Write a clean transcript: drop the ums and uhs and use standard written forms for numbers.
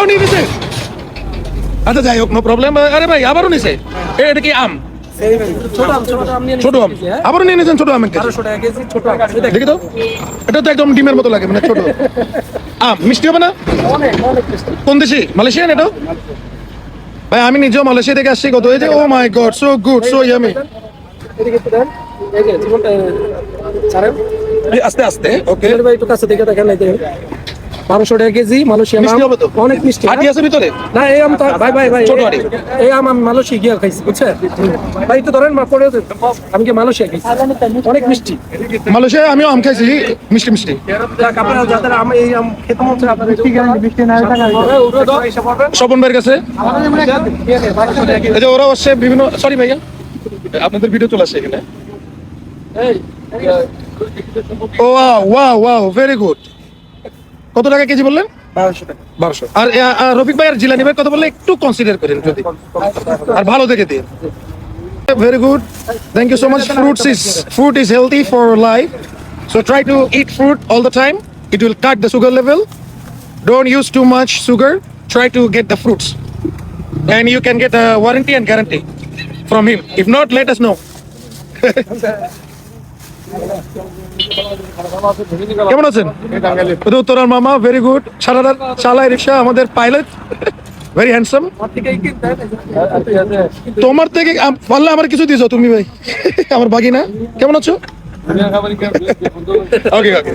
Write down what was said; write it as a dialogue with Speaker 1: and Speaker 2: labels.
Speaker 1: আবারও নিয়ে নিছে। আচ্ছা যাই হোক, নো প্রবলেম। আরে ভাই আবারও নিছে, এটা কি আম? ছোট আম আবারও নিয়ে নিয়েছেন, ছোট আম এক কেজি। দেখি তো, এটা তো একদম ডিমের মতো লাগে, মানে ছোট আম। মিষ্টি হবে না? কোন দেশি? মালয়েশিয়ান এটা? ভাই আমি নিজেও মালয়েশিয়া থেকে আসছি, কত এই যে, oh my god, so good, so yummy. আস্তে আস্তে, ওকে।
Speaker 2: একটু কাছে থেকে দেখেন, 1200 টাকা কেজি মালয়েশিয়া।
Speaker 1: মিষ্টি হবে তো?
Speaker 2: অনেক মিষ্টি।
Speaker 1: আটি আছে ভিতরে?
Speaker 2: না এই আম তো ভাই ভাই ভাই
Speaker 1: ছোট আটি।
Speaker 2: এই আম আমি মালয়েশিয়া গিয়ে খাইছি, বুঝছেন ভাই? তো ধরেন পড়ে আমি কি মালয়েশিয়া খাইছি, অনেক মিষ্টি।
Speaker 1: মালয়েশিয়ায় আমিও আম খাইছি, মিষ্টি মিষ্টি।
Speaker 2: যাক, আপনারা যাদের আম এই আম খেতে মন চায় আপনারা বৃষ্টি না
Speaker 1: স্বপন ভাইয়ের কাছে এই যে ওরা আসছে বিভিন্ন, সরি ভাইয়া আপনাদের ভিডিও চলে আসছে এখানে। ও ওয়াও ওয়াও, ভেরি গুড। কত টাকা কেজি বললেন? 1200। আর রফিক ভাই আর জিলানি ভাই কত বললে একটু কনসিডার করেন যদি, আর ভালো দেখে দিন। Very good. Thank you so much. Fruit is healthy for life. So try to eat fruit all the time. It will cut the sugar level. Don't use too much sugar. Try to get the fruits. And you can get a warranty and guarantee from him. If not, let us know. কেমন আছেন? উত্তরার মামা, very good. সারারাত চালায় রিক্সা, আমাদের pilot, very handsome. তোমার থেকে পারলে আমার কিছু দিয়েছো তুমি ভাই, আমার বাকি না। কেমন আছো? ওকে ওকে।